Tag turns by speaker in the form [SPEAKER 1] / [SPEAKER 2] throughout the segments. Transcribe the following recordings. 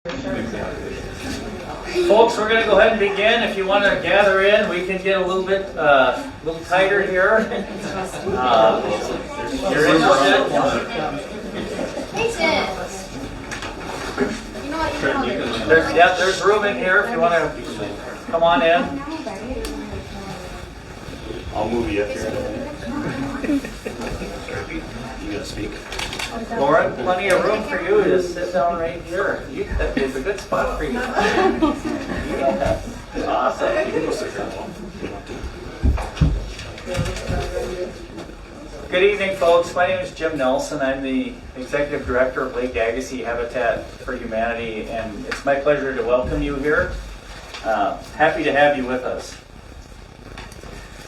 [SPEAKER 1] Folks, we're going to go ahead and begin. If you want to gather in, we can get a little bit little tighter here. You're interested?
[SPEAKER 2] Hey, Ted. You know what? You know
[SPEAKER 1] There's room in here if you want to come on in.
[SPEAKER 3] I'll move you up here. You gotta speak.
[SPEAKER 1] Lauren, plenty of room for you to sit down right here. That is a good spot for you. Yeah. Awesome.
[SPEAKER 3] You can go sit here.
[SPEAKER 1] Good evening, folks. My name is Jim Nelson. I'm the Executive Director of Lake Agassiz Habitat for Humanity, and it's my pleasure to welcome you here. Happy to have you with us.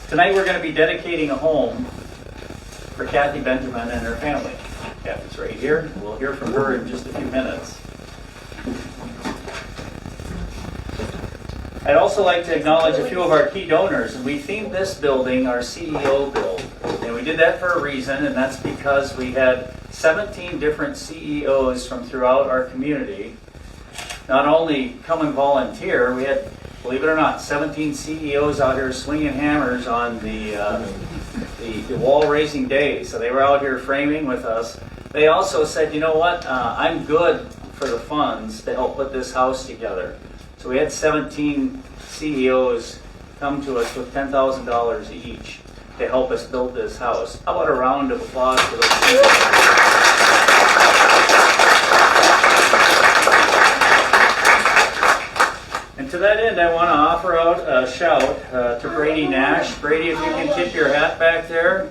[SPEAKER 1] Tonight we're going to be dedicating a home for Kathy Benjamin and her family. Kathy's right here. We'll hear from her in just a few minutes. I'd also like to acknowledge a few of our key donors, and we themed this building our CEO build. And we did that for a reason, and that's because we had 17 different CEOs from throughout our community not only come and volunteer, we had, believe it or not, 17 CEOs out here swinging hammers on the wall raising day. So they were out here framing with us. They also said, you know what, I'm good for the funds to help put this house together. So we had 17 CEOs come to us with $10,000 each to help us build this house. How about a round of applause for those CEOs? And to that end, I want to offer out a shout to Brady Nash. Brady, if you can tip your hat back there.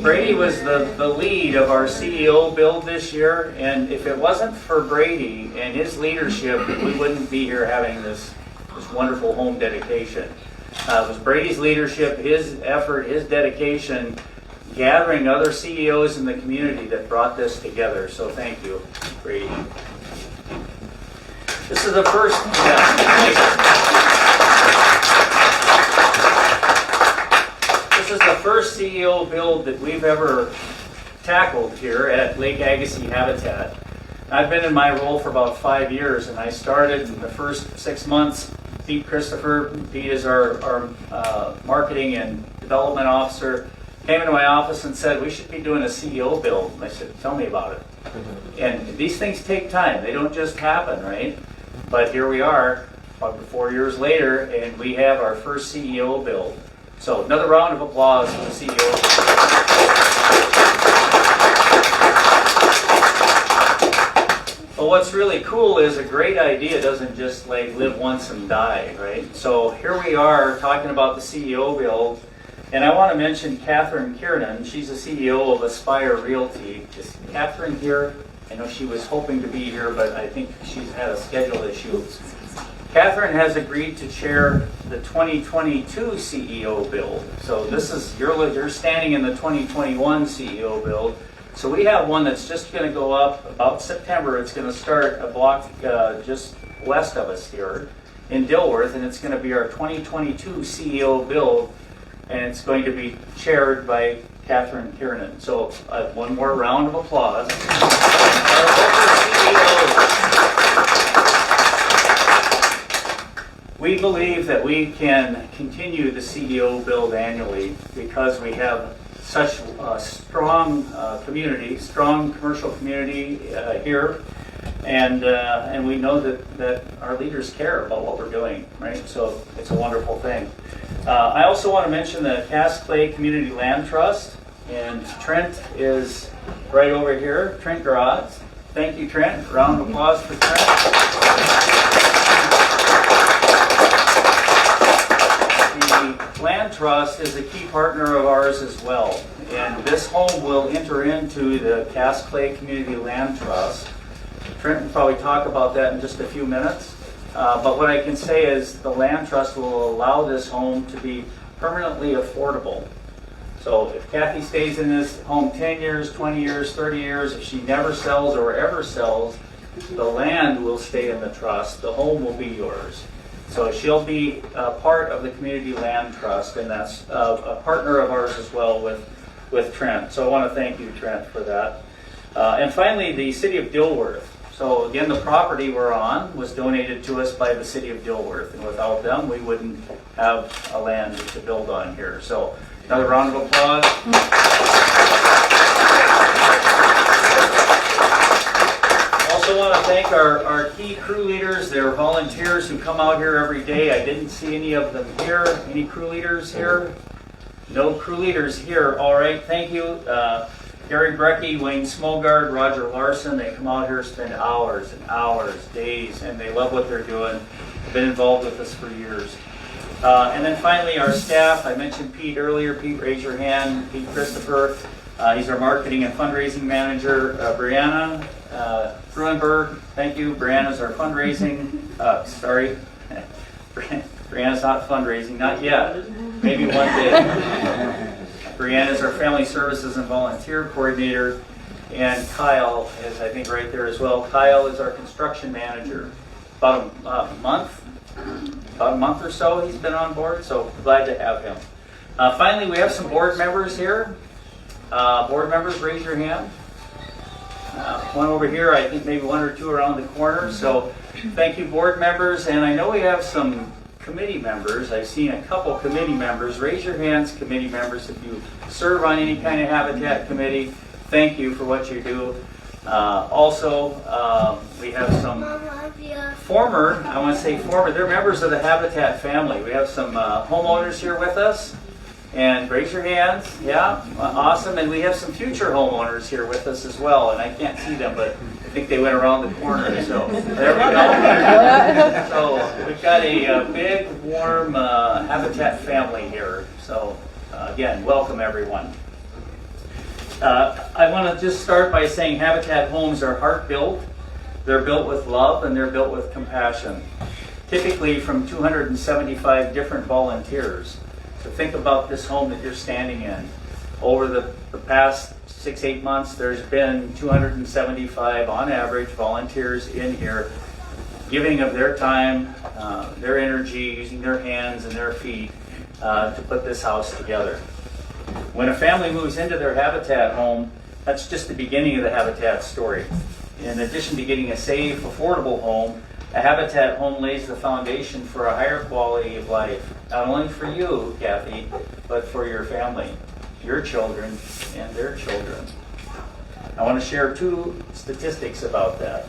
[SPEAKER 1] Brady was the lead of our CEO build this year, and if it wasn't for Brady and his leadership, we wouldn't be here having this wonderful home dedication. It was Brady's leadership, his effort, his dedication, gathering other CEOs in the community that brought this together. So thank you, Brady. This is the first. This is the first CEO build that we've ever tackled here at Lake Agassiz Habitat. I've been in my role for about 5 years, and I started in the first 6 months. Pete Christopher, Pete is our marketing and development officer, came into my office and said, we should be doing a CEO build. And I said, tell me about it. And these things take time. They don't just happen, right? But here we are, about 4 years later, and we have our first CEO build. So another round of applause for the CEO. Well, what's really cool is a great idea doesn't just like live once and die, right? So here we are talking about the CEO build, and I want to mention Catherine Kiernan. She's the CEO of Aspire Realty. Is Catherine here? I know she was hoping to be here, but I think she's had a schedule issue. Catherine has agreed to chair the 2022 CEO build. So this is, you're standing in the 2021 CEO build. So we have one that's just going to go up about September. It's going to start a block just west of us here in Dilworth, and it's going to be our 2022 CEO build, and it's going to be chaired by Catherine Kiernan. So one more round of applause. We believe that we can continue the CEO build annually because we have such a strong community, strong commercial community here, and we know that our leaders care about what we're doing, right? So it's a wonderful thing. I also want to mention the Cass Clay Community Land Trust, and Trent is right over here. Trent Graz. Thank you, Trent. Round of applause for Trent. The Land Trust is a key partner of ours as well, and this home will enter into the Cass Clay Community Land Trust. Trent will probably talk about that in just a few minutes, but what I can say is the Land Trust will allow this home to be permanently affordable. So if Kathy stays in this home 10 years, 20 years, 30 years, if she never sells or ever sells, the land will stay in the trust, the home will be yours. So she'll be part of the Community Land Trust, and that's a partner of ours as well with Trent. So I want to thank you, Trent, for that. And finally, the City of Dilworth. So again, the property we're on was donated to us by the city of Dilworth, and without them, we wouldn't have a land to build on here. So another round of applause. Also want to thank our key crew leaders. They're volunteers who come out here every day. I didn't see any of them here. Any crew leaders here? No crew leaders here. All right, thank you. Gary Brecky, Wayne Smogard, Roger Larson, they come out here, spend hours and hours, days, and they love what they're doing. Been involved with us for years. And then finally, our staff. I mentioned Pete earlier. Pete, raise your hand. Pete Christopher. He's our marketing and fundraising manager. Brianna Fruenberg, thank you. Brianna's our fundraising. Sorry. Brianna's not fundraising, not yet. Maybe one day. Brianna is our family services and volunteer coordinator, and Kyle is, I think, right there as well. Kyle is our construction manager. About a month or so he's been on board, so glad to have him. Finally, we have some board members here. Board members, raise your hand. One over here, I think maybe one or two around the corner. So thank you, board members, and I know we have some committee members. I've seen a couple committee members. Raise your hands, committee members, if you serve on any kind of Habitat committee. Thank you for what you do. Also, we have some former, they're members of the Habitat family. We have some homeowners here with us. And raise your hands. Yeah, awesome. And we have some future homeowners here with us as well. And I can't see them, but I think they went around the corner. So there we go. So we've got a big, warm Habitat family here. So again, welcome everyone. I want to just start by saying Habitat homes are heart-built. They're built with love and they're built with compassion. Typically from 275 different volunteers. So think about this home that you're standing in. Over the past 6-8 months, there's been 275 on average volunteers in here, giving of their time, their energy, using their hands and their feet to put this house together. When a family moves into their Habitat home, that's just the beginning of the Habitat story. In addition to getting a safe, affordable home, a Habitat home lays the foundation for a higher quality of life, not only for you, Kathy, but for your family, your children, and their children. I want to share 2 statistics about that.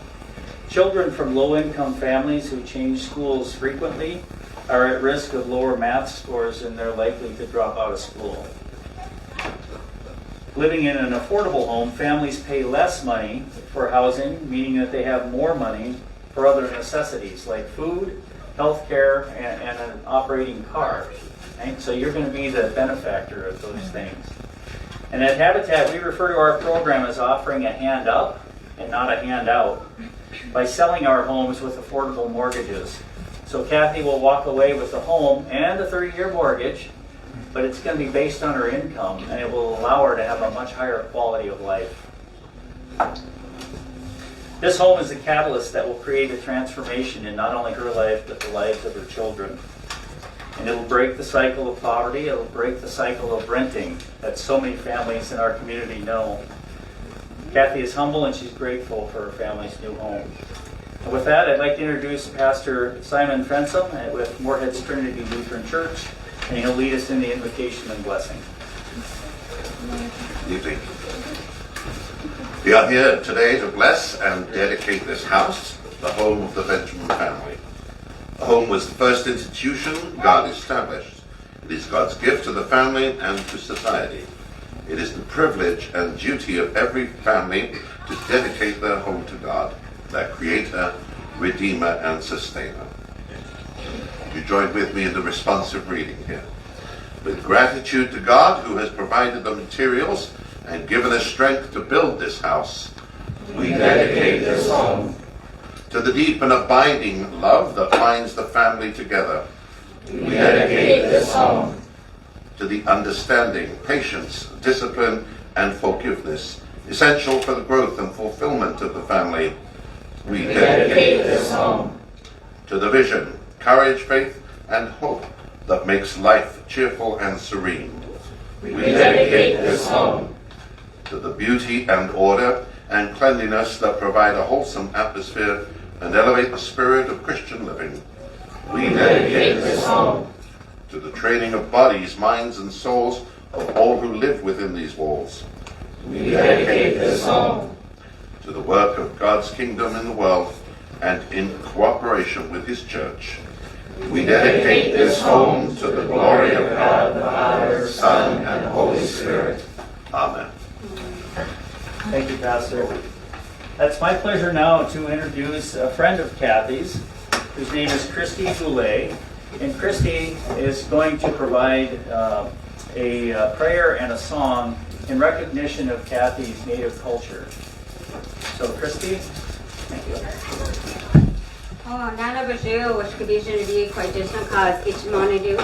[SPEAKER 1] Children from low-income families who change schools frequently are at risk of lower math scores and they're likely to drop out of school. Living in an affordable home, families pay less money for housing, meaning that they have more money for other necessities like food, health care, and an operating car. Right? So you're going to be the benefactor of those things. And at Habitat, we refer to our program as offering a hand up and not a hand out by selling our homes with affordable mortgages. So Kathy will walk away with a home and a 30-year mortgage, but it's going to be based on her income, and it will allow her to have a much higher quality of life. This home is a catalyst that will create a transformation in not only her life, but the lives of her children. And it will break the cycle of poverty, it will break the cycle of renting that so many families in our community know. Kathy is humble and she's grateful for her family's new home. And with that, I'd like to introduce Pastor Simon Fensom with Moorheads Trinity Lutheran Church, and he'll lead us in the invocation and blessing.
[SPEAKER 4] Good evening. We are here today to bless and dedicate this house, the home of the Benjamin family. The home was the first institution God established. It is God's gift to the family and to society. It is the privilege and duty of every family to dedicate their home to God, their Creator, Redeemer, and Sustainer. You join with me in the responsive reading here. With gratitude to God, who has provided the materials and given us strength to build this house,
[SPEAKER 5] we dedicate this home.
[SPEAKER 4] To the deep and abiding love that binds the family together,
[SPEAKER 5] we dedicate this home.
[SPEAKER 4] To the understanding, patience, discipline, and forgiveness essential for the growth and fulfillment of the family, we dedicate this home. To the vision, courage, faith, and hope that makes life cheerful and serene,
[SPEAKER 5] we dedicate this home.
[SPEAKER 4] To the beauty and order and cleanliness that provide a wholesome atmosphere and elevate the spirit of Christian living.
[SPEAKER 5] We dedicate this home
[SPEAKER 4] To the training of bodies, minds, and souls of all who live within these walls.
[SPEAKER 5] We dedicate this home
[SPEAKER 4] To the work of God's kingdom in the world and in cooperation with His church.
[SPEAKER 5] We dedicate this home to the glory of God the Father, Son, and Holy Spirit.
[SPEAKER 4] Amen.
[SPEAKER 1] Thank you, Pastor. It's my pleasure now to introduce a friend of Kathy's, whose name is Christy Goulet. And Christy is going to provide a prayer and a song in recognition of Kathy's native culture. So, Christy, thank you.
[SPEAKER 6] Nana Bajou, which could be Genevieve, quite distant cause, each Monidu.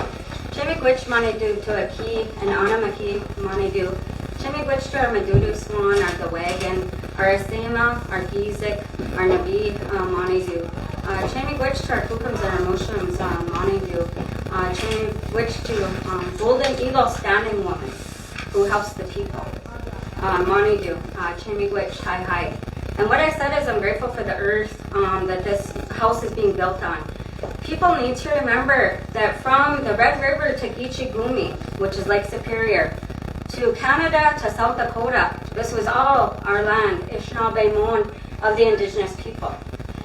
[SPEAKER 6] Chimik which Monidu to a key, and Anamaki Monidu. Chimik which to our Madudu Swan, our the wagon, our Asema, our Gizik, our Nabi Monidu. Chimik which to our Kukums and our Mushrooms Monidu. Chimik which to Golden Eagle Standing Woman, who helps the people. Monidu. Chimik which hi. And what I said is I'm grateful for the earth that this house is being built on. People need to remember that from the Red River to Gichigumi, which is Lake Superior, to Canada to South Dakota, this was all our land, Anishinaabe of the indigenous people.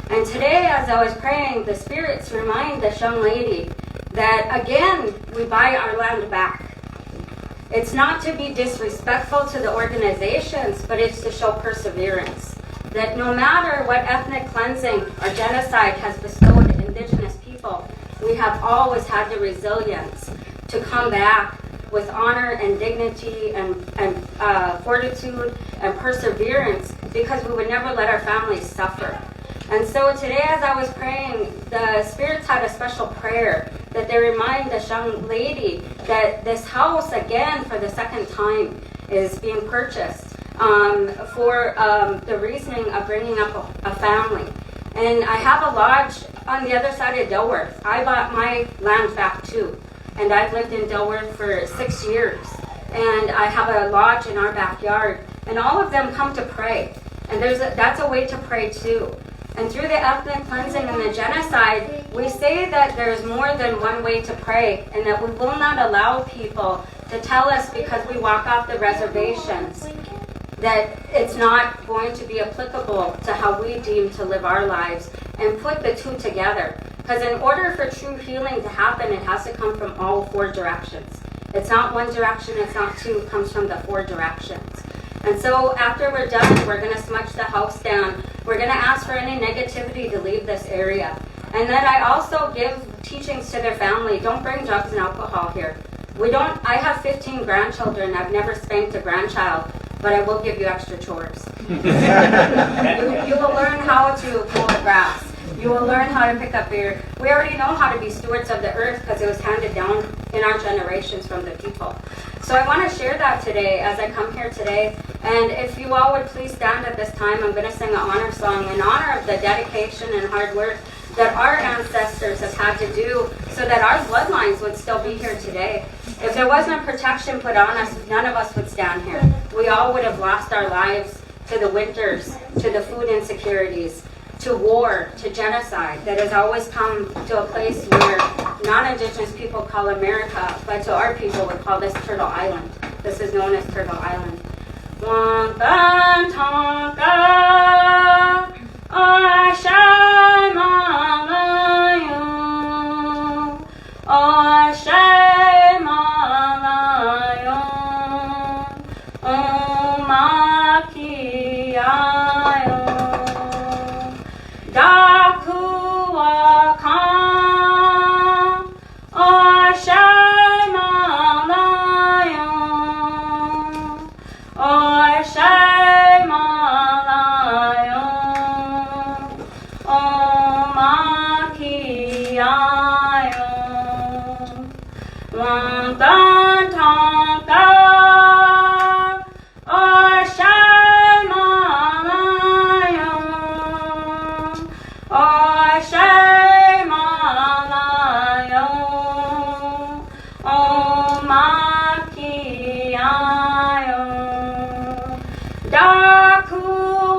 [SPEAKER 6] And today, as I was praying, the spirits remind this young lady that again, we buy our land back. It's not to be disrespectful to the organizations, but it's to show perseverance. That no matter what ethnic cleansing or genocide has bestowed indigenous people, we have always had the resilience to come back with honor and dignity and fortitude and perseverance, because we would never let our families suffer. And so today, as I was praying, the spirits had a special prayer that they remind this young lady that this house, again, for the second time, is being purchased for the reasoning of bringing up a family. And I have a lodge on the other side of Dilworth. I bought my land back too. And I've lived in Dilworth for 6 years. And I have a lodge in our backyard. And all of them come to pray. And that's a way to pray too. And through the ethnic cleansing and the genocide, we say that there's more than one way to pray, and that we will not allow people to tell us because we walk off the reservations that it's not going to be applicable to how we deem to live our lives, and put the two together. Because in order for true healing to happen, it has to come from all four directions. It's not one direction, it's not two, it comes from the four directions. And so after we're done, we're going to smudge the house down. We're going to ask for any negativity to leave this area. And then I also give teachings to their family. Don't bring drugs and alcohol here. I have 15 grandchildren. I've never spanked a grandchild, but I will give you extra chores. You will learn how to mow the grass. You will learn how to pick up beer. We already know how to be stewards of the earth because it was handed down in our generations from the people. So I want to share that today as I come here today. And if you all would please stand at this time, I'm going to sing an honor song in honor of the dedication and hard work that our ancestors have had to do so that our bloodlines would still be here today. If there wasn't protection put on us, none of us would stand here. We all would have lost our lives to the winters, to the food insecurities, to war, to genocide that has always come to a place where non-Indigenous people call America, but to our people we call this Turtle Island. This is known as Turtle Island. Daku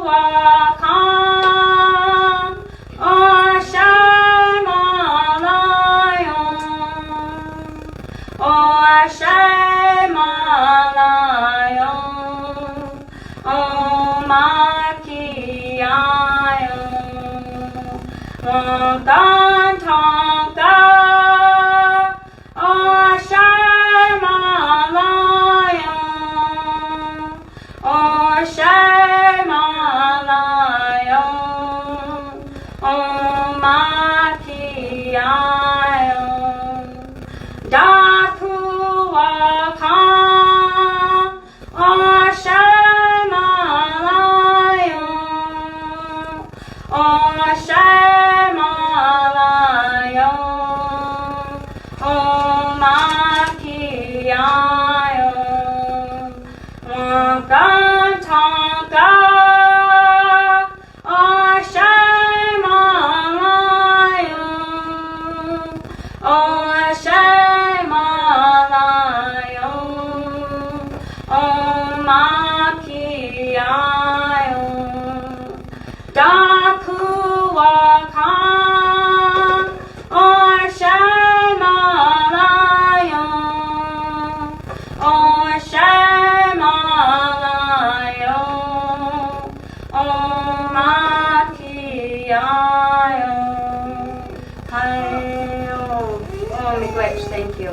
[SPEAKER 6] Thank you.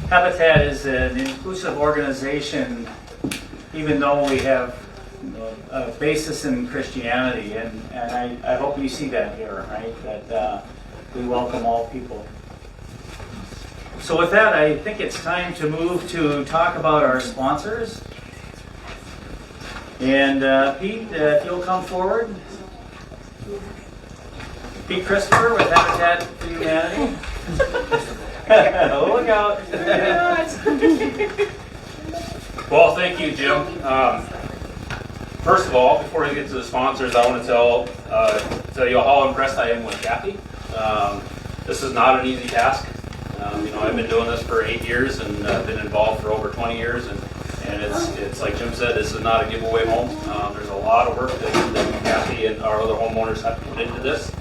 [SPEAKER 1] Habitat is an inclusive organization, even though we have a basis in Christianity, and I hope you see that here, right? That we welcome all people. So with that, I think it's time to move to talk about our sponsors. And Pete, if you'll come forward. Pete Christopher with Habitat for Humanity. Look out.
[SPEAKER 3] Well, thank you, Jim. First of all, before we get to the sponsors, I want to tell you how impressed I am with Kathy. This is not an easy task. I've been doing this for 8 years and been involved for over 20 years, and it's like Jim said, this is not a giveaway home. There's a lot of work that Kathy and our other homeowners have to put into this.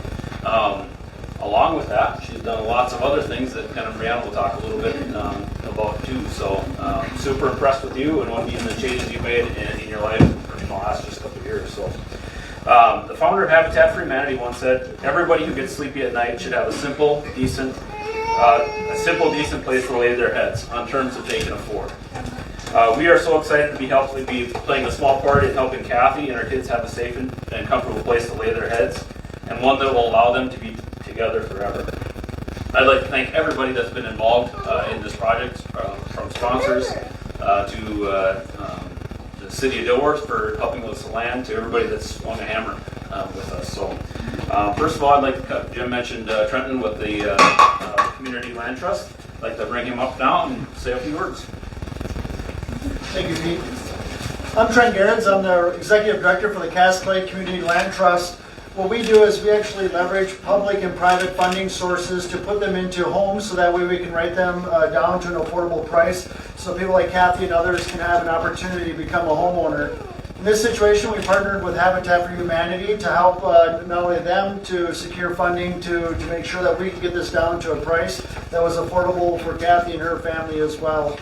[SPEAKER 3] Along with that, she's done lots of other things that kind of Brianna will talk a little bit about too. So super impressed with you and even the changes you made in your life in the last just couple of years. So the founder of Habitat for Humanity once said, "Everybody who gets sleepy at night should have a simple, decent place to lay their heads on terms that they can afford." We are so excited to be playing a small part in helping Kathy and her kids have a safe and comfortable place to lay their heads, and one that will allow them to be together forever. I'd like to thank everybody that's been involved in this project, from sponsors to the City of Dilworth for helping with the land, to everybody that's swung a hammer with us. So first of all, I'd like to, Jim mentioned Trenton with the Community Land Trust. I'd like to bring him up now and say a few words.
[SPEAKER 7] Thank you, Pete. I'm Trent Gerrans. I'm the Executive Director for the Cass Clay Community Land Trust. What we do is we actually leverage public and private funding sources to put them into homes, so that way we can write them down to an affordable price, so people like Kathy and others can have an opportunity to become a homeowner. In this situation, we partnered with Habitat for Humanity to help not only them to secure funding to make sure that we can get this down to a price that was affordable for Kathy and her family as well.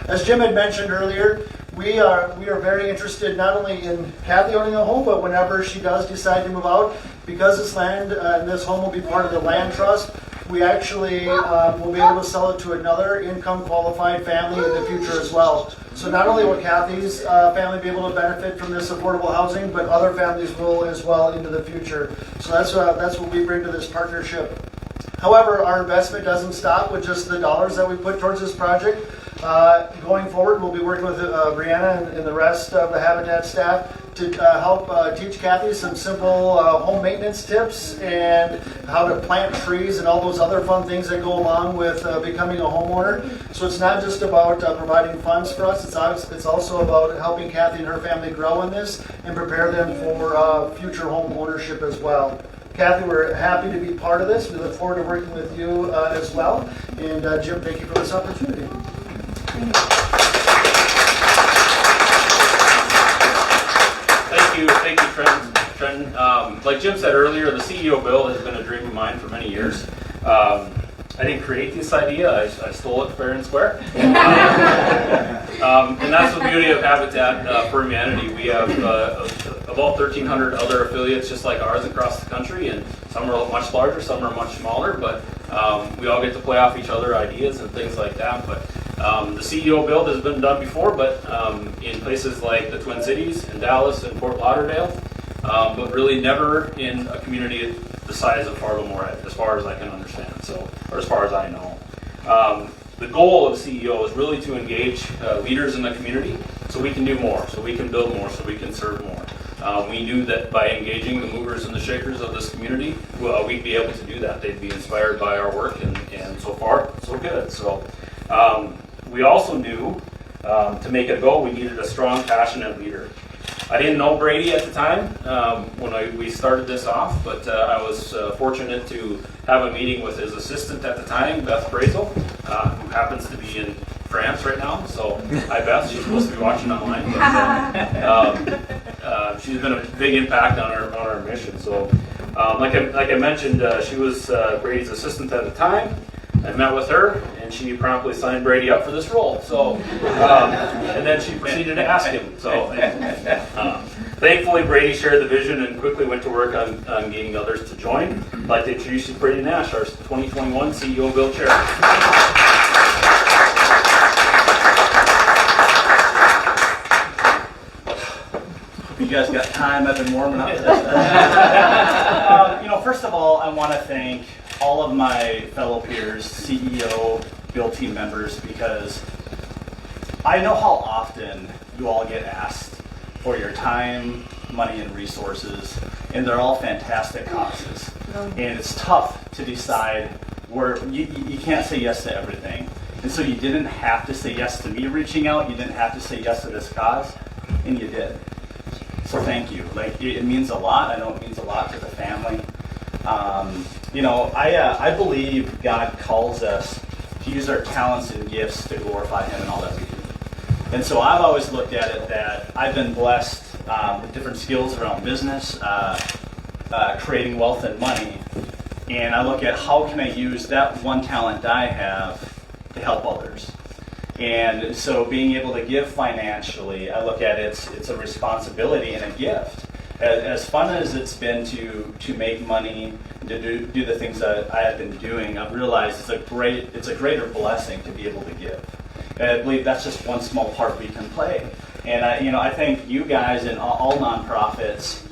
[SPEAKER 7] As Jim had mentioned earlier, we are very interested not only in Kathy owning a home, but whenever she does decide to move out, because this land and this home will be part of the land trust, we actually will be able to sell it to another income qualified family in the future as well. So not only will Kathy's family be able to benefit from this affordable housing, but other families will as well into the future. So that's what we bring to this partnership. However, our investment doesn't stop with just the dollars that we put towards this project. Going forward, we'll be working with Brianna and the rest of the Habitat staff to help teach Kathy some simple home maintenance tips and how to plant trees and all those other fun things that go along with becoming a homeowner. So it's not just about providing funds for us, it's also about helping Kathy and her family grow in this and prepare them for future home ownership as well. Kathy, we're happy to be part of this. We look forward to working with you as well. And Jim, thank you for this opportunity.
[SPEAKER 3] Thank you, Trenton. Like Jim said earlier, the CEO bill has been a dream of mine for many years. I didn't create this idea. I stole it fair and square. And that's the beauty of Habitat for Humanity. We have about 1,300 other affiliates just like ours across the country, and some are much larger, some are much smaller, but we all get to play off each other ideas and things like that. But the CEO build has been done before, but in places like the Twin Cities, in Dallas, and Fort Lauderdale, but really never in a community the size of Fargo-Moorhead, as far as I can understand, or as far as I know. The goal of CEO is really to engage leaders in the community so we can do more, so we can build more, so we can serve more. We knew that by engaging the movers and the shakers of this community, we'd be able to do that. They'd be inspired by our work, and so far, so good. So we also knew to make it go, we needed a strong, passionate leader. I didn't know Brady at the time when we started this off, but I was fortunate to have a meeting with his assistant at the time, Beth Brazel, who happens to be in France right now. So, hi Beth, she's supposed to be watching online. But, she's been a big impact on our mission. So, like I mentioned, she was Brady's assistant at the time. I met with her, and she promptly signed Brady up for this role. So, and then she proceeded to ask him. So, thankfully, Brady shared the vision and quickly went to work on gaining others to join. I'd like to introduce you to Brady Nash, our 2021 CEO Build Chair.
[SPEAKER 8] You guys got time? I've been warming up. First of all, I want to thank all of my fellow peers, CEO, Build team members, because I know how often you all get asked for your time, money, and resources, and they're all fantastic causes. And it's tough to decide where you can't say yes to everything. And so you didn't have to say yes to me reaching out, you didn't have to say yes to this cause, and you did. So thank you. It means a lot. I know it means a lot to the family. I believe God calls us to use our talents and gifts to glorify Him in all that we do. And so I've always looked at it that I've been blessed with different skills around business, creating wealth and money, and I look at how can I use that one talent I have to help others. And so being able to give financially, I look at it's a responsibility and a gift. As fun as it's been to make money, to do the things that I have been doing, I've realized it's a greater blessing to be able to give. And I believe that's just one small part we can play. And I thank you guys and all nonprofits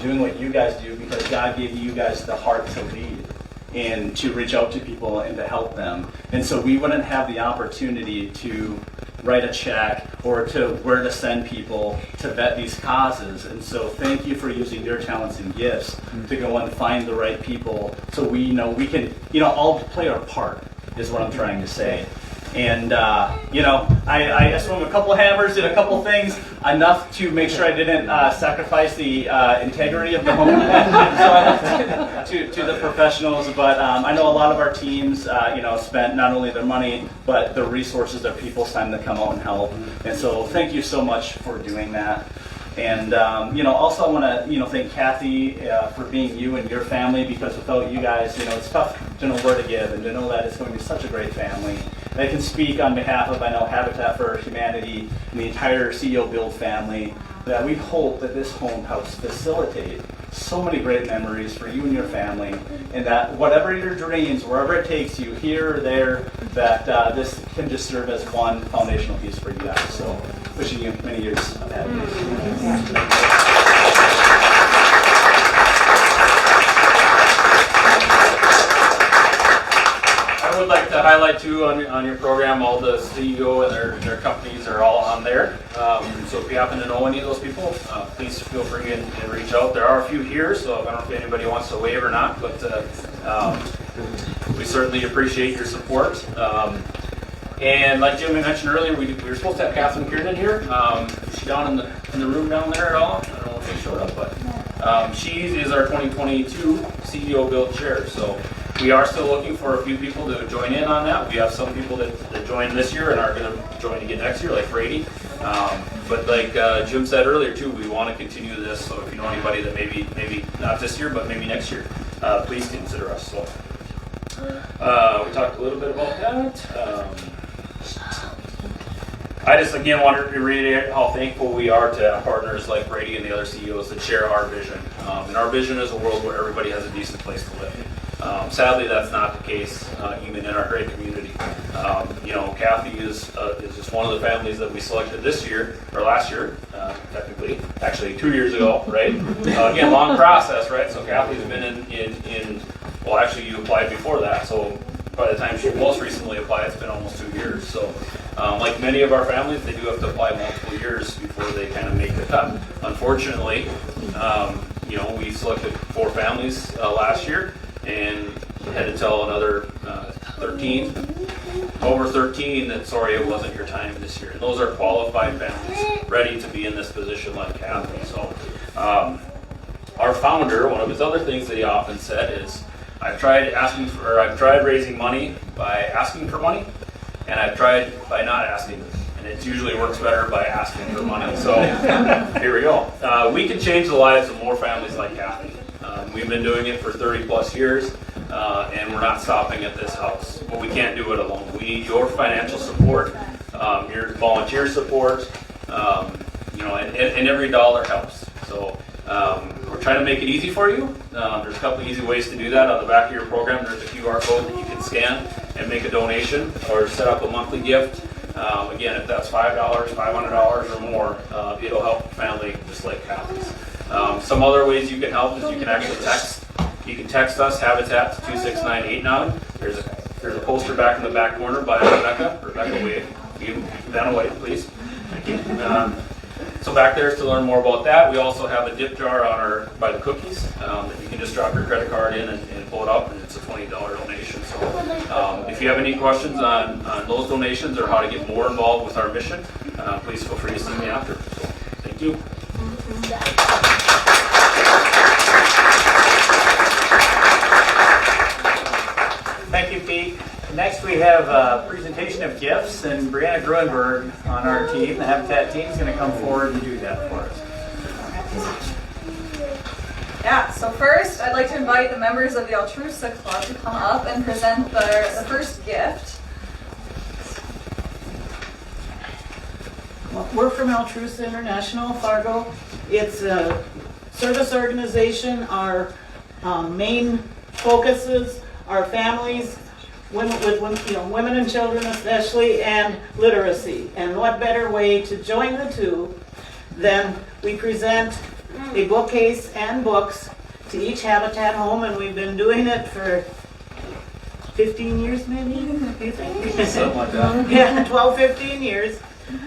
[SPEAKER 8] doing what you guys do, because God gave you guys the heart to lead and to reach out to people and to help them. And so we wouldn't have the opportunity to write a check or to where to send people to vet these causes. And so thank you for using your talents and gifts to go and find the right people, so we know we can, all play our part, is what I'm trying to say. And, I swung a couple hammers, did a couple things, enough to make sure I didn't sacrifice the integrity of the home to the professionals. But I know a lot of our teams, spent not only their money, but the resources, their people's time to come out and help. And so thank you so much for doing that. And, also I want to, thank Kathy for being you and your family, because without you guys, it's tough to know where to give and to know that it's going to be such a great family. And I can speak on behalf of, Habitat for Humanity and the entire CEO Build family, that we hope that this home helps facilitate so many great memories for you and your family, and that whatever your dreams, wherever it takes you, here or there, that this can just serve as one foundational piece for you guys. So wishing you many years of happiness.
[SPEAKER 3] I would like to highlight too on your program, all the CEO and their companies are all on there. So if you happen to know any of those people, please feel free and reach out. There are a few here, so I don't know if anybody wants to wave or not, but we certainly appreciate your support. And like Jim mentioned earlier, we were supposed to have Catherine Kiernan here. Is she down in the room down there at all? I don't know if she showed up, but she is our 2022 CEO Build Chair. So we are still looking for a few people to join in on that. We have some people that joined this year and are going to join again next year, like Brady. But like Jim said earlier too, we want to continue this. So if you know anybody that maybe not this year, but maybe next year, please consider us. So We talked a little bit about that. I just again wanted to reiterate how thankful we are to have partners like Brady and the other CEOs that share our vision. And our vision is a world where everybody has a decent place to live. Sadly, that's not the case even in our great community. Kathy is just one of the families that we selected this year, or last year, technically, actually 2 years ago, right? Again, long process, right? So Kathy's been in well, actually you applied before that, so by the time she most recently applied, it's been almost 2 years. So like many of our families, they do have to apply multiple years before they kind of make the cut. Unfortunately, we selected 4 families last year and had to tell another 13 that sorry, it wasn't your time this year. And those are qualified families ready to be in this position like Kathy. So our founder, one of his other things that he often said is, I've tried raising money by asking for money, and I've tried by not asking, and it usually works better by asking for money. So here we go. We can change the lives of more families like Kathy. We've been doing it for 30 plus years, and we're not stopping at this house. But we can't do it alone. We need your financial support, your volunteer support, and every dollar helps. So we're trying to make it easy for you. There's a couple easy ways to do that. On the back of your program, there's a QR code that you can scan and make a donation or set up a monthly gift. Again, if that's $5, $500 or more, it'll help a family just like Kathy's. Some other ways you can help is you can actually text. You can text us, Habitat, to 26989. There's a poster back in the back corner by Rebecca. Rebecca, wave. Then away, please. Thank you. So back there is to learn more about that. We also have a dip jar by the cookies that you can just drop your credit card in and pull it up, and it's a $20 donation. So if you have any questions on those donations or how to get more involved with our mission, please feel free to see me after. So, thank you.
[SPEAKER 1] Thank you, Pete. Next, we have a presentation of gifts, and Brianna Gruenberg on our team, the Habitat team, is going to come forward and do that for us.
[SPEAKER 9] Yeah, so first, I'd like to invite the members of the Altrusa Club to come up and present the first gift.
[SPEAKER 10] Well, we're from Altrusa International, Fargo. It's a service organization. Our main focuses are families, women and children especially, and literacy. And what better way to join the two than we present a bookcase and books to each Habitat home, and we've been doing it for 15 years maybe, you think?
[SPEAKER 1] Something like that.
[SPEAKER 10] Yeah, 12, 15 years.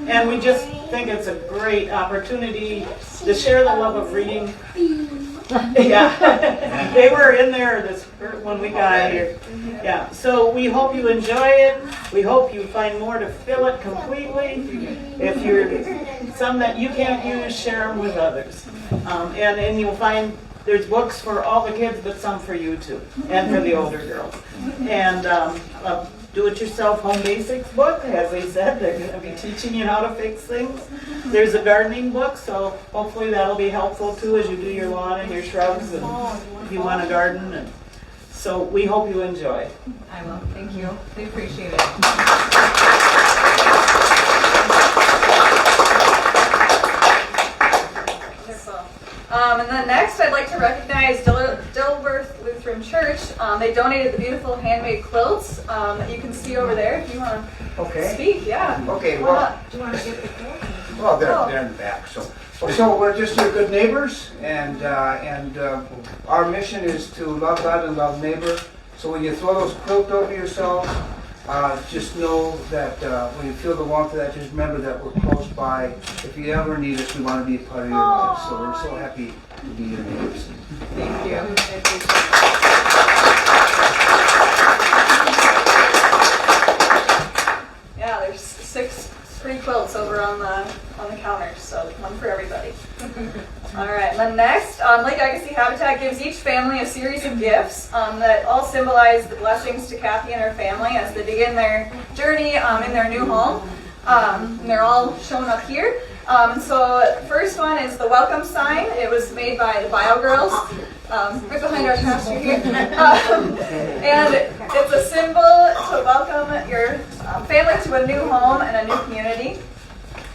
[SPEAKER 10] And we just think it's a great opportunity to share the love of reading. Yeah, they were in there when we got here. Yeah, so we hope you enjoy it. We hope you find more to fill it completely. If you're some that you can't use, share them with others. And you'll find there's books for all the kids, but some for you too, and for the older girls. And a do-it-yourself home basics book, as they said, they're going to be teaching you how to fix things. There's a gardening book, so hopefully that'll be helpful too as you do your lawn and your shrubs and if you want to garden. And so we hope you enjoy.
[SPEAKER 9] I will. Thank you. We appreciate it. And then next, I'd like to recognize Dilworth Lutheran Church. They donated the beautiful handmade quilts that you can see over there. If you want to speak, yeah.
[SPEAKER 11] Okay. Well,
[SPEAKER 9] do you want to get the quilt?
[SPEAKER 11] Well, they're in the back. So we're just your good neighbors, and our mission is to love God and love neighbor. So when you throw those quilts over yourself, just know that when you feel the warmth of that, just remember that we're close by. If you ever need us, we want to be a part of your life. So we're so happy to be your neighbors.
[SPEAKER 9] Thank you. Yeah, there's 6 free quilts over on the counters, so one for everybody. All right, and then next, Lake Agassiz Habitat gives each family a series of gifts that all symbolize the blessings to Kathy and her family as they begin their journey in their new home. And they're all shown up here. So first one is the welcome sign. It was made by the Bio Girls, right behind our pastor here. And it's a symbol to welcome your family to a new home and a new community.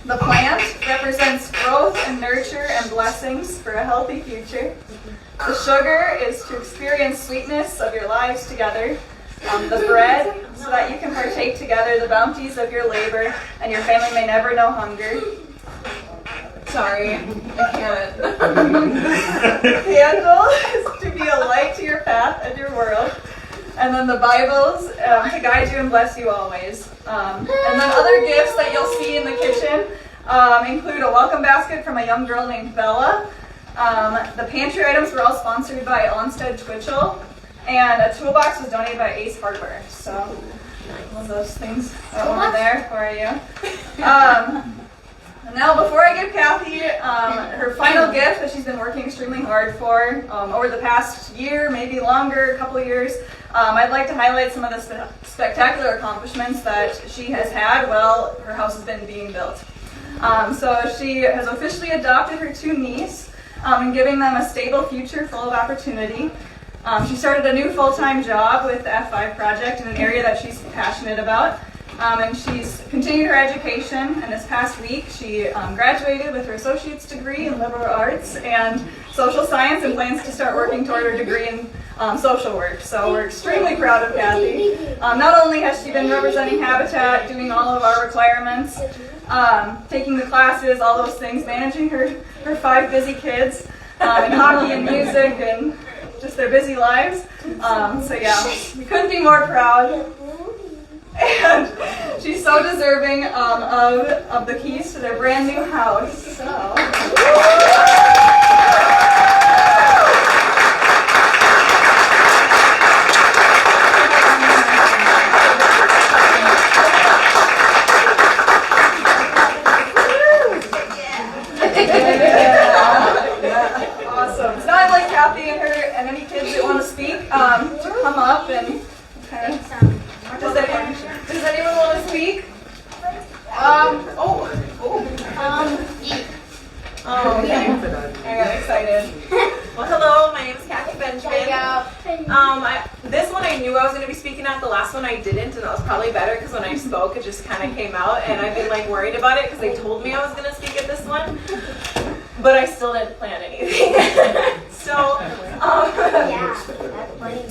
[SPEAKER 9] The plant represents growth and nurture and blessings for a healthy future. The sugar is to experience sweetness of your lives together. The bread, so that you can partake together the bounties of your labor and your family may never know hunger. Sorry, I can't. Candle is to be a light to your path and your world. And then the Bibles to guide you and bless you always. And then other gifts that you'll see in the kitchen include a welcome basket from a young girl named Bella. The pantry items were all sponsored by Onstead Twitchell. And a toolbox was donated by Ace Hardware. So all those things are over there for you. And now before I give Kathy her final gift that she's been working extremely hard for over the past year, maybe longer, a couple of years, I'd like to highlight some of the spectacular accomplishments that she has had while her house has been being built. So she has officially adopted her 2 nieces and giving them a stable future full of opportunity. She started a new full-time job with the F5 project in an area that she's passionate about. And she's continued her education, and this past week she graduated with her associate's degree in liberal arts and social science and plans to start working toward her degree in social work. So we're extremely proud of Kathy. Not only has she been representing Habitat, doing all of our requirements, taking the classes, all those things, managing her 5 busy kids, and hockey and music and just their busy lives. So yeah, we couldn't be more proud. And she's so deserving of the keys to their brand new house. So. Awesome. So now I'd like Kathy and her and any kids that want to speak to come up and kind of. Does anyone want to speak? Okay. I got excited.
[SPEAKER 12] Well, hello, my name is Kathy Benjamin. This one I knew I was going to be speaking at, the last one I didn't, and that was probably better because when I spoke it just kind of came out, and I've been like worried about it because they told me I was going to speak at this one, but I still didn't plan anything. So,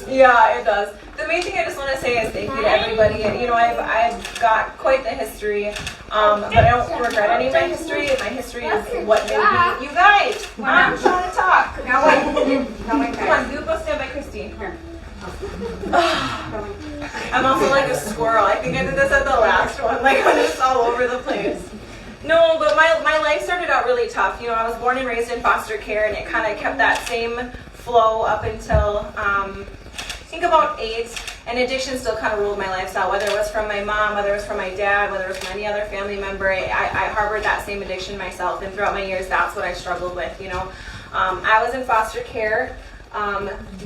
[SPEAKER 12] yeah, it does. The main thing I just want to say is thank you to everybody. And, you know, I've got quite the history, but I don't regret any of my history. And my history is what made me. You guys, I'm trying to talk. Now wait. Come on, you go stand by Christine. Here. I'm also like a squirrel. I think I did this at the last one. Like I'm just all over the place. No, but my life started out really tough. You know, I was born and raised in foster care, and it kind of kept that same flow up until I think about 8. And addiction still kind of ruled my lifestyle, whether it was from my mom, whether it was from my dad, whether it was from any other family member. I harbored that same addiction myself, and throughout my years, that's what I struggled with. You know, I was in foster care.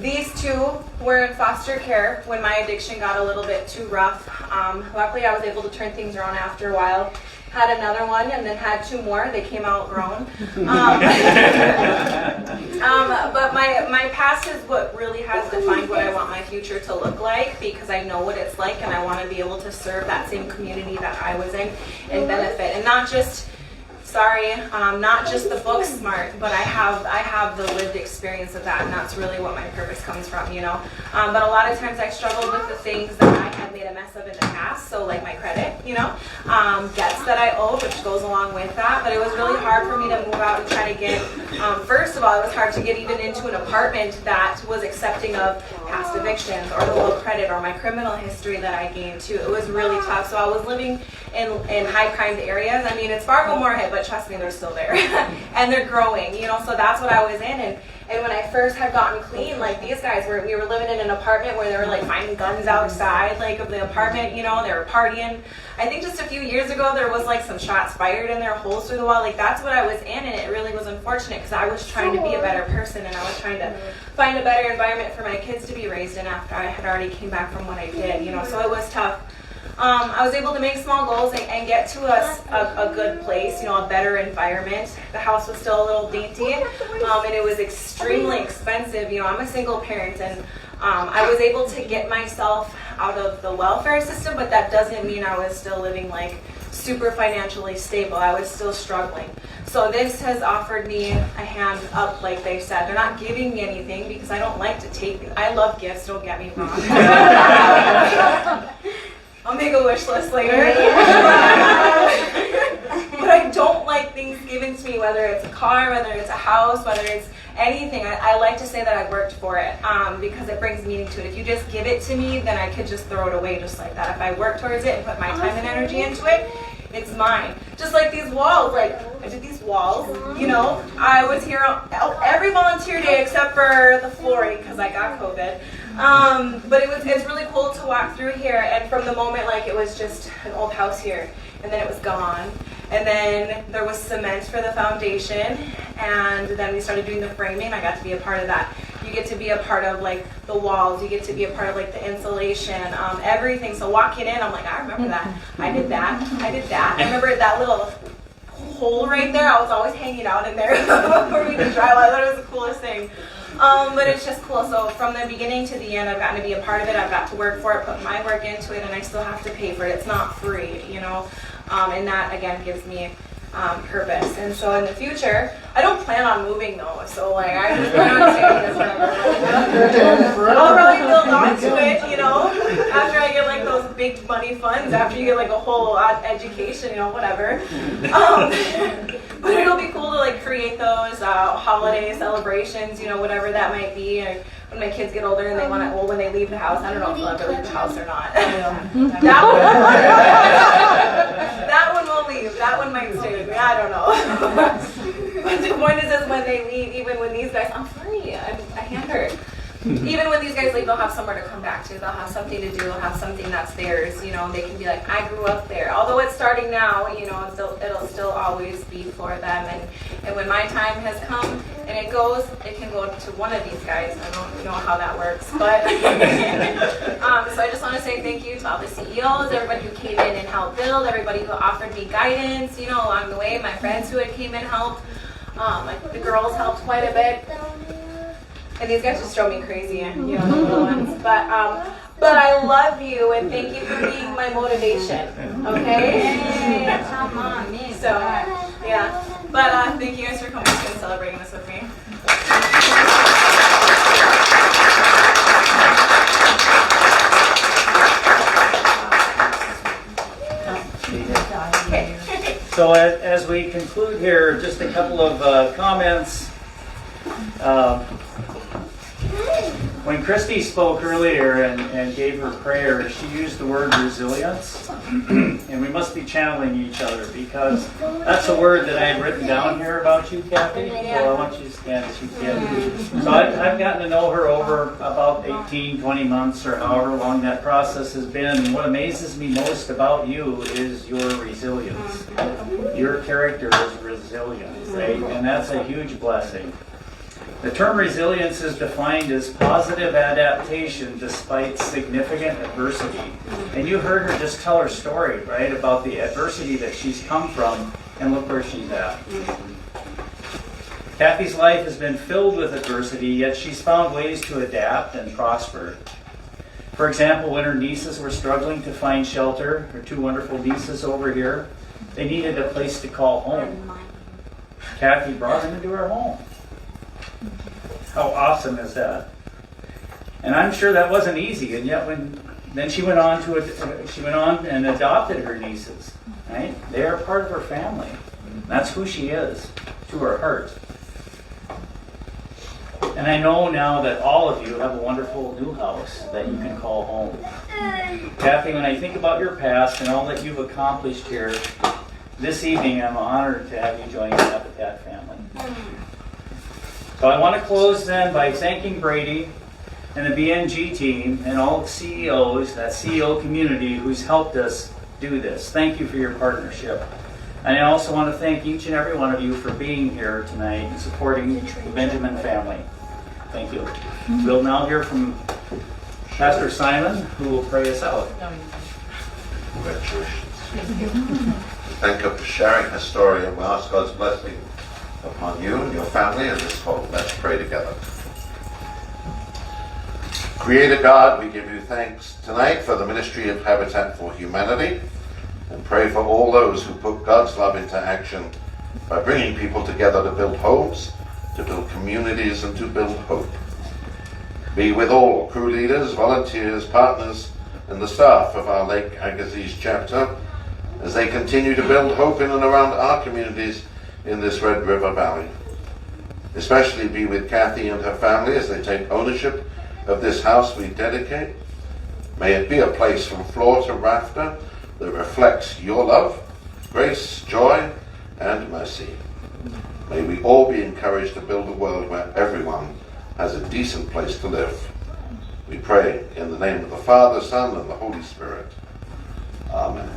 [SPEAKER 12] These 2 were in foster care when my addiction got a little bit too rough. Luckily, I was able to turn things around after a while. Had another one and then had 2 more. They came out grown. But my past is what really has defined what I want my future to look like, because I know what it's like and I want to be able to serve that same community that I was in and benefit. And not just the book smart, but I have the lived experience of that, and that's really what my purpose comes from, you know. But a lot of times I struggled with the things that I had made a mess of in the past, so like my credit, you know, debts that I owed, which goes along with that. But it was really hard for me to move out and try to get, first of all, it was hard to get even into an apartment that was accepting of past evictions or the low credit or my criminal history that I gained too. It was really tough. So I was living in high crime areas. I mean, it's Fargo-Moorhead, but trust me, they're still there. And they're growing, you know, so that's what I was in. And when I first had gotten clean, like these guys we were living in an apartment where they were like finding guns outside like of the apartment, you know, they were partying. I think just a few years ago there was like some shots fired in their holes through the wall. Like that's what I was in, and it really was unfortunate because I was trying to be a better person and I was trying to find a better environment for my kids to be raised in after I had already came back from what I did, you know, so it was tough. I was able to make small goals and get to a good place, you know, a better environment. The house was still a little dainty, and it was extremely expensive. You know, I'm a single parent, and I was able to get myself out of the welfare system, but that doesn't mean I was still living like super financially stable. I was still struggling. So this has offered me a hand up, like they said. They're not giving me anything because I don't like to take things. I love gifts, don't get me wrong. I'll make a wish list later. But I don't like things given to me, whether it's a car, whether it's a house, whether it's anything. I like to say that I worked for it because it brings meaning to it. If you just give it to me, then I could just throw it away just like that. If I work towards it and put my time and energy into it, it's mine. Just like these walls, like I did these walls, you know. I was here every volunteer day except for the flooring because I got COVID. But it's really cool to walk through here, and from the moment like it was just an old house here, and then it was gone, and then there was cement for the foundation, and then we started doing the framing. I got to be a part of that. You get to be a part of like the walls, you get to be a part of like the insulation, everything. So walking in, I'm like, I remember that. I did that. I remember that little hole right there. I was always hanging out in there before we could drive. I thought it was the coolest thing. But it's just cool. So from the beginning to the end, I've gotten to be a part of it. I've got to work for it, put my work into it, and I still have to pay for it. It's not free, you know. And that again gives me purpose. And so in the future, I don't plan on moving though. So like I just plan on staying here forever. I'll probably build onto it, you know, after I get like those big money funds, after you get like a whole education, you know, whatever. But it'll be cool to like create those holiday celebrations, you know, whatever that might be. When my kids get older and they want to, well, when they leave the house, I don't know if they'll ever leave the house or not. That one will leave. That one might stay with me. I don't know. But the point is when they leave, even when these guys, I'm funny, I hand her. Even when these guys leave, they'll have somewhere to come back to. They'll have something to do. They'll have something that's theirs. You know, they can be like, I grew up there. Although it's starting now, you know, it'll still always be for them. And when my time has come and it can go to one of these guys. I don't know how that works, but so I just want to say thank you to all the CEOs, everybody who came in and helped build, everybody who offered me guidance, you know, along the way. My friends who had came in helped. Like the girls helped quite a bit. And these guys just drove me crazy, you know, the little ones. But I love you and thank you for being my motivation. Okay? So, yeah. But thank you guys for coming and celebrating this with me.
[SPEAKER 1] So as we conclude here, just a couple of comments. When Christy spoke earlier and gave her prayer, she used the word resilience. And we must be channeling each other because that's a word that I had written down here about you, Kathy. So I want you to stand as you can. So I've gotten to know her over about 18, 20 months or however long that process has been. And what amazes me most about you is your resilience. Your character is resilient, right? And that's a huge blessing. The term resilience is defined as positive adaptation despite significant adversity. And you heard her just tell her story, right, about the adversity that she's come from, and look where she's at. Kathy's life has been filled with adversity, yet she's found ways to adapt and prosper. For example, when her nieces were struggling to find shelter, her two wonderful nieces over here, they needed a place to call home. Kathy brought them into her home. How awesome is that? And I'm sure that wasn't easy. And yet, then she went on and adopted her nieces. Right? They are part of her family. That's who she is, to her heart. And I know now that all of you have a wonderful new house that you can call home. Kathy, when I think about your past and all that you've accomplished here, this evening I'm honored to have you join the Habitat family. So I want to close then by thanking Brady and the BNG team and all the CEOs, that CEO community who's helped us do this. Thank you for your partnership. And I also want to thank each and every one of you for being here tonight and supporting the Benjamin family. Thank you. We'll now hear from Pastor Simon, who will pray us out.
[SPEAKER 4] Congratulations. Thank her for sharing her story, and we ask God's blessing upon you and your family and this home. Let's pray together. Creator God, we give you thanks tonight for the ministry of Habitat for Humanity, and pray for all those who put God's love into action by bringing people together to build homes, to build communities, and to build hope. Be with all crew leaders, volunteers, partners, and the staff of our Lake Agassiz chapter as they continue to build hope in and around our communities in this Red River Valley. Especially be with Kathy and her family as they take ownership of this house we dedicate. May it be a place from floor to rafter that reflects your love, grace, joy, and mercy. May we all be encouraged to build a world where everyone has a decent place to live. We pray in the name of the Father, Son, and the Holy Spirit. Amen.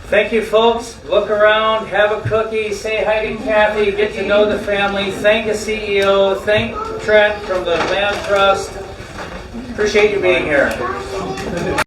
[SPEAKER 1] Thank you, folks. Look around, have a cookie, say hi to Kathy, get to know the family, thank the CEO, thank Trent from the Land Trust. Appreciate you being here.